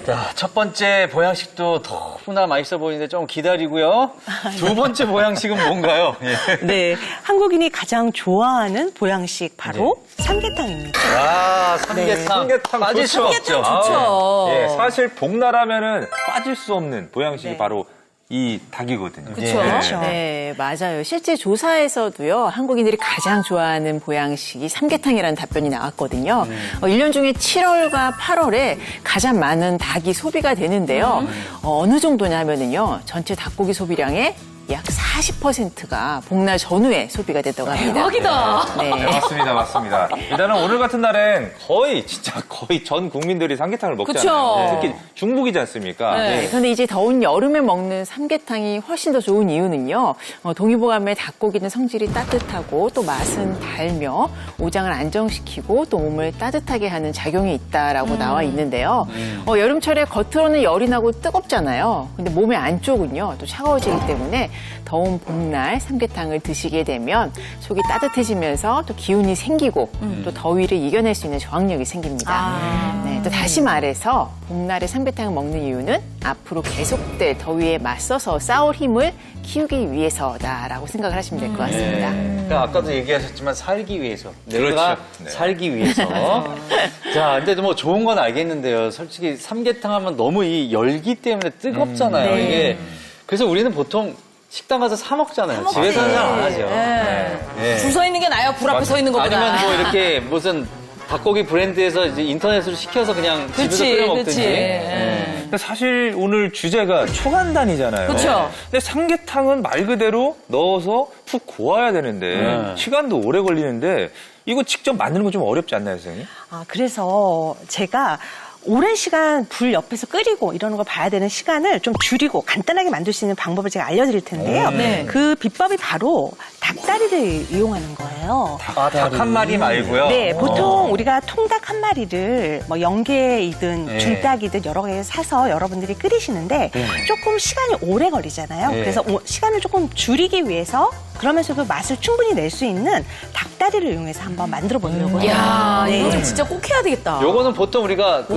자, 첫 번째 보양식도 너무나 맛있어 보이는데 좀 기다리고요. 두 번째 보양식은 뭔가요? 예. 네, 한국인이 가장 좋아하는 보양식 바로 삼계탕입니다. 아, 삼계탕. 네, 삼계탕 빠질 좋죠. 수 없죠. 좋죠. 예, 사실 복나라면은 빠질 수 없는 보양식이 네. 바로 이 닭이거든요. 그렇죠. 그렇죠. 네, 맞아요. 실제 조사에서도요, 한국인들이 가장 좋아하는 보양식이 삼계탕이라는 답변이 나왔거든요. 1년 중에 7월과 8월에 가장 많은 닭이 소비가 되는데요. 어느 정도냐 하면은요, 전체 닭고기 소비량의 약 40%가 복날 전후에 소비가 됐다고 합니다. 대박이다. 네. 맞습니다, 맞습니다. 일단은 오늘 같은 날엔 거의 전 국민들이 삼계탕을 먹잖아요. 그쵸. 특히 중복이지 않습니까? 네. 그런데 이제 더운 여름에 먹는 삼계탕이 훨씬 더 좋은 이유는요. 동의보감의 닭고기는 성질이 따뜻하고 또 맛은 달며 오장을 안정시키고 또 몸을 따뜻하게 하는 작용이 있다라고 나와 있는데요. 여름철에 겉으로는 열이 나고 뜨겁잖아요. 근데 몸의 안쪽은요. 또 차가워지기 때문에 더운 봄날 삼계탕을 드시게 되면 속이 따뜻해지면서 또 기운이 생기고 또 더위를 이겨낼 수 있는 저항력이 생깁니다. 네, 또 다시 말해서 봄날에 삼계탕을 먹는 이유는 앞으로 계속될 더위에 맞서서 싸울 힘을 키우기 위해서다라고 생각을 하시면 될 것 같습니다. 그러니까 아까도 얘기하셨지만 살기 위해서. 그렇죠. 내가 네. 살기 위해서. 자, 근데 뭐 좋은 건 알겠는데요. 솔직히 삼계탕 하면 너무 이 열기 때문에 뜨겁잖아요. 네. 이게. 그래서 우리는 보통 식당 가서 사 먹잖아요. 집에서는 잘 안 하죠. 네. 줄 서 있는 게 나아요? 불 앞에 서 있는 것보다. 아니면 뭐 이렇게 무슨 닭고기 브랜드에서 이제 인터넷으로 시켜서 그냥 집에서 끓여 먹든지. 그치. 네. 근데 사실 오늘 주제가 초간단이잖아요. 그쵸. 근데 삼계탕은 말 그대로 넣어서 푹 고아야 되는데 네. 시간도 오래 걸리는데 이거 직접 만드는 거 좀 어렵지 않나요, 선생님? 그래서 제가 오랜 시간 불 옆에서 끓이고 이러는 걸 봐야 되는 시간을 좀 줄이고 간단하게 만들 수 있는 방법을 제가 알려드릴 텐데요. 네. 그 비법이 바로 닭다리를 이용하는 거예요. 닭 한 마리 말고요. 네, 보통 우리가 통닭 한 마리를 뭐 영계이든 네. 줄닭이든 여러 개 사서 여러분들이 끓이시는데 조금 시간이 오래 걸리잖아요. 네. 그래서 시간을 조금 줄이기 위해서 그러면서도 맛을 충분히 낼 수 있는 닭다리를 이용해서 한번 만들어 보려고 해요. 이야, 네. 이거는 진짜 꼭 해야 되겠다. 요거는 보통 우리가 그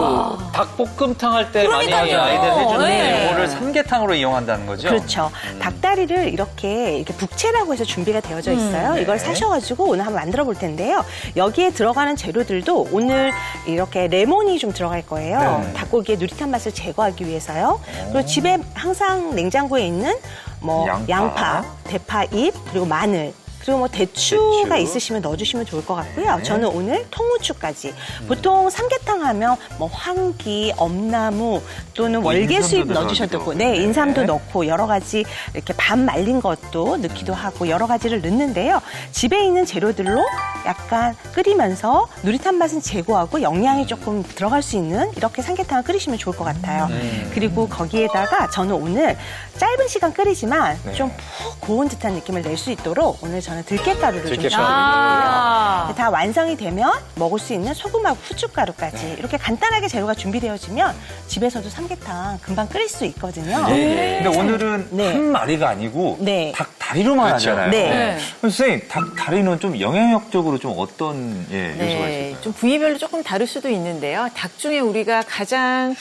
닭볶음탕 할 때 많이 하는 그러니까요. 아이들 해주는데 네. 요거를 삼계탕으로 이용한다는 거죠? 그렇죠. 닭다리를 이렇게 북채라고 해서 준비가 되어져 있어요. 이걸 사셔가지고 오늘 한번 만들어 볼 텐데요. 여기에 들어가는 재료들도 오늘 이렇게 레몬이 좀 들어갈 거예요. 네. 닭고기의 누릿한 맛을 제거하기 위해서요. 그리고 집에 항상 냉장고에 있는 뭐 양파, 대파잎, 그리고 마늘. 그리고 뭐 대추가 대추. 있으시면 넣어주시면 좋을 것 같고요. 저는 오늘 통후추까지. 보통 삼계탕 하면 뭐 황기, 엄나무 또는 뭐 월계수잎 인삼도 넣어주셔도 되고, 넣어도 네, 인삼도 네. 넣고 여러 가지 이렇게 반 말린 것도 넣기도 하고 여러 가지를 넣는데요. 집에 있는 재료들로 약간 끓이면서 누릿한 맛은 제거하고 영양이 조금 들어갈 수 있는 이렇게 삼계탕을 끓이시면 좋을 것 같아요. 그리고 거기에다가 저는 오늘 짧은 시간 끓이지만 네. 좀 푹 고운 듯한 느낌을 낼 수 있도록 오늘 저는 들깨가루를 좀 들깨가루. 넣어드릴게요. 다 완성이 되면 먹을 수 있는 소금하고 후춧가루까지 이렇게 간단하게 재료가 준비되어지면 집에서도 삼계탕 금방 끓일 수 있거든요. 근데 오늘은 네. 한 마리가 아니고 네. 닭 다리로만 그렇죠. 하잖아요. 네. 선생님, 닭 다리는 좀 영향력적으로 좀 어떤 요소가 네, 있을까요? 좀 부위별로 조금 다를 수도 있는데요. 닭 중에 우리가 가장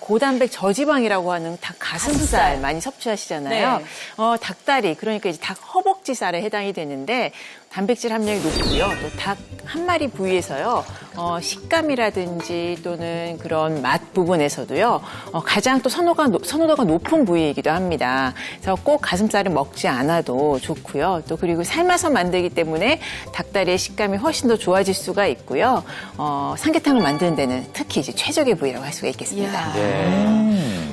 고단백 저지방이라고 하는 닭 가슴살 많이 섭취하시잖아요. 네. 닭다리, 그러니까 이제 닭 허벅지살에 해당이 되는데 단백질 함량이 높고요. 또 닭 한 마리 부위에서요. 식감이라든지 또는 그런 맛 부분에서도요. 가장 또 선호도가 높은 부위이기도 합니다. 그래서 꼭 가슴살을 먹지 않아도 좋고요. 또 그리고 삶아서 만들기 때문에 닭다리의 식감이 훨씬 더 좋아질 수가 있고요. 삼계탕을 만드는 데는 특히 이제 최적의 부위라고 할 수가 있겠습니다.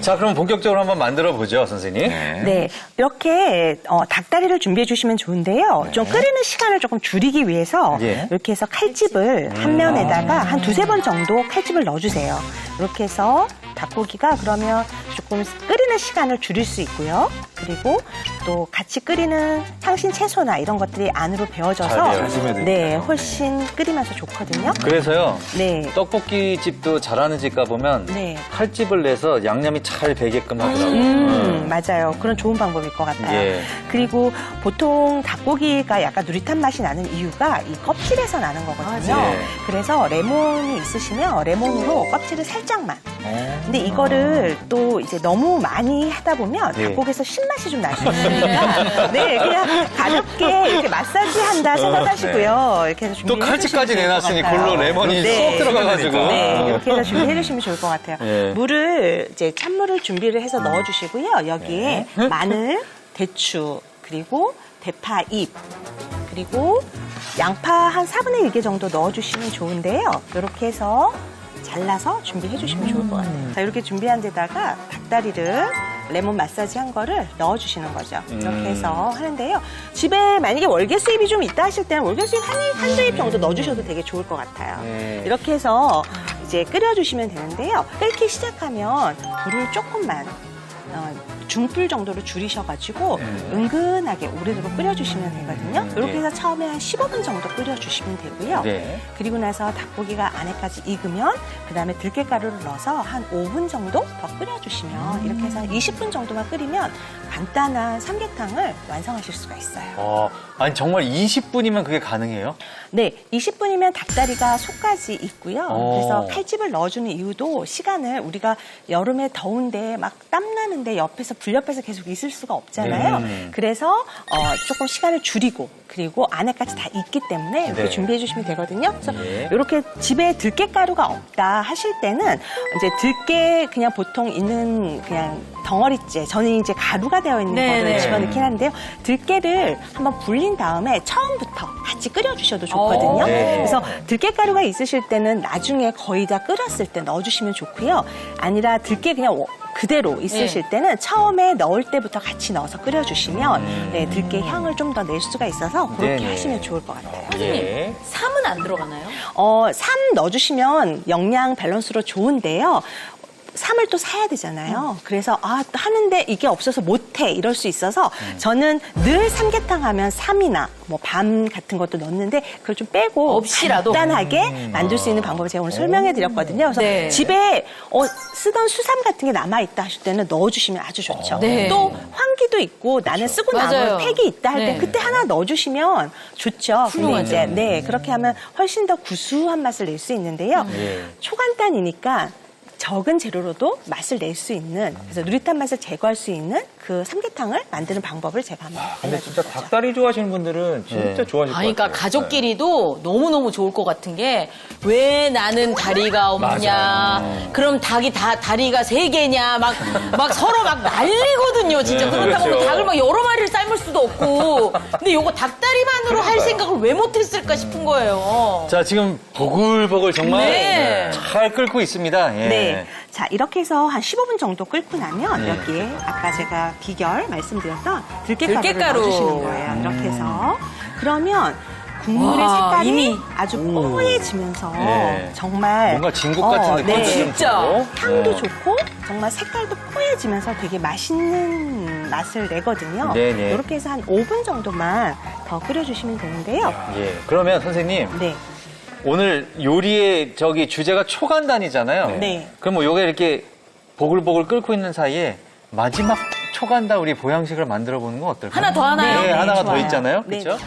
자, 그럼 본격적으로 한번 만들어 보죠, 선생님. 네, 이렇게 닭다리를 준비해 주시면 좋은데요. 좀 끓이는 시간을 조금 줄이기 위해서 예. 이렇게 해서 칼집을 한 면에다가 한 두세 번 정도 칼집을 넣어주세요. 이렇게 해서 닭고기가 그러면 조금 끓이는 시간을 줄일 수 있고요. 그리고 또 같이 끓이는 향신 채소나 이런 것들이 안으로 잘 배워져서 배워요. 네, 훨씬 끓이면서 좋거든요. 그래서요. 네. 떡볶이 집도 잘하는 집 가보면 네. 칼집을 내서 양념이 잘 배게끔 하더라고요. 맞아요. 그런 좋은 방법일 것 같아요. 예. 그리고 보통 닭고기가 약간 누릿한 맛이 나는 이유가 이 껍질에서 나는 거거든요. 네. 그래서 레몬이 있으시면 레몬으로 껍질을 살짝만 근데 이거를 또 이제 너무 많이 하다 보면 네. 닭고기에서 신맛이 좀 날 수 있으니까 네, 그냥 가볍게 이렇게 마사지 한다 생각하시고요. 이렇게 해서 또 준비해 칼집까지 주시면 좋을 것 내놨으니 같아요. 골로 레몬이 쏙 들어가가지고. 네, 이렇게 해서 준비해 주시면 좋을 것 같아요. 네. 물을 이제 찬물을 준비를 해서 넣어 주시고요. 여기에 마늘, 대추, 그리고 대파 잎, 그리고 양파 한 4분의 1개 정도 넣어 주시면 좋은데요. 이렇게 해서 잘라서 준비해 주시면 좋을 것 같아요. 자, 이렇게 준비한 데다가 닭다리를 레몬 마사지 한 거를 넣어 주시는 거죠. 이렇게 해서 하는데요. 집에 만약에 월계 수잎이 좀 있다 하실 때는 월계 수잎 한두 잎 정도 넣어 주셔도 되게 좋을 것 같아요. 네. 이렇게 해서 이제 끓여 주시면 되는데요. 끓기 시작하면 불을 조금만 중불 정도로 줄이셔가지고 은근하게 오래도록 끓여주시면 되거든요. 이렇게 해서 처음에 한 15분 정도 끓여주시면 되고요. 네. 그리고 나서 닭고기가 안에까지 익으면 그 다음에 들깨가루를 넣어서 한 5분 정도 더 끓여주시면 이렇게 해서 한 20분 정도만 끓이면 간단한 삼계탕을 완성하실 수가 있어요. 아니 정말 20분이면 그게 가능해요? 네, 20분이면 닭다리가 속까지 있고요. 그래서 칼집을 넣어주는 이유도 시간을 우리가 여름에 더운데 막 땀나는데 옆에서 불 옆에서 계속 있을 수가 없잖아요. 그래서 조금 시간을 줄이고 그리고 안에까지 다 익기 때문에 이렇게 네. 준비해 주시면 되거든요. 그래서 네. 이렇게 집에 들깨가루가 없다 하실 때는 이제 들깨 그냥 보통 있는 그냥 덩어리째 저는 이제 가루가 되어 있는 네네. 거를 집어넣긴 하는데요. 들깨를 한번 불린 다음에 처음부터 같이 끓여주셔도 좋거든요. 네. 그래서 들깨가루가 있으실 때는 나중에 거의 다 끓였을 때 넣어주시면 좋고요. 아니라 들깨 그냥 그대로 있으실 때는 처음에 넣을 때부터 같이 넣어서 끓여주시면 네, 들깨 향을 좀 더 낼 수가 있어서 그렇게 네네. 하시면 좋을 것 같아요. 예. 삼은 안 들어가나요? 삶 넣어주시면 영양 밸런스로 좋은데요. 삶을 또 사야 되잖아요. 그래서 또 하는데 이게 없어서 못해 이럴 수 있어서 저는 늘 삼계탕 하면 삼이나 뭐 밤 같은 것도 넣는데 그걸 좀 빼고 없이라도? 간단하게 만들 수 있는 방법을 제가 오늘 설명해 드렸거든요. 그래서 네. 집에 쓰던 수삼 같은 게 남아있다 하실 때는 넣어주시면 아주 좋죠. 네. 또 환기도 있고 나는 쓰고 맞아요. 남은 팩이 있다 할 때 네. 그때 하나 넣어주시면 좋죠. 근데 훌륭하죠. 이제 네, 그렇게 하면 훨씬 더 구수한 맛을 낼 수 있는데요. 예. 초간단이니까 적은 재료로도 맛을 낼 수 있는 그래서 누릿한 맛을 제거할 수 있는 그 삼계탕을 만드는 방법을 제가 한번 근데 진짜 알려드린 거죠. 닭다리 좋아하시는 분들은 진짜 좋아하실 것 그러니까 같아요. 가족끼리도 너무너무 좋을 것 같은 게 왜 나는 다리가 없냐. 그럼 닭이 다리가 3개냐. 막 서로 막 난리거든요. 진짜. 그렇다고 그렇죠. 닭을 막 여러 마리를 삶을 수도 없고. 근데 요거 닭다리만으로 할 생각을 왜 못했을까 싶은 거예요. 자, 지금 보글보글 정말 네. 잘 끓고 있습니다. 예. 네. 자, 이렇게 해서 한 15분 정도 끓고 나면 네. 여기에 아까 제가 비결 말씀드렸던 들깨가루를 들깨가루. 넣어주시는 거예요. 이렇게 해서. 그러면 국물의 와, 색깔이 이미. 아주 뽀얘지면서 네. 정말 뭔가 진국 같은 느낌이 네. 좀 진짜. 들고. 향도 네. 좋고 정말 색깔도 뽀얘지면서 되게 맛있는 맛을 내거든요. 네네. 이렇게 해서 한 5분 정도만 더 끓여주시면 되는데요. 예. 그러면 선생님, 네. 오늘 요리의 주제가 초간단이잖아요. 네. 그럼 뭐 요게 이렇게 보글보글 끓고 있는 사이에 마지막 초간단 우리 보양식을 만들어 보는 건 어떨까요? 하나 더 하나요? 네, 하나가 더 좋아요. 있잖아요. 네. 그렇죠?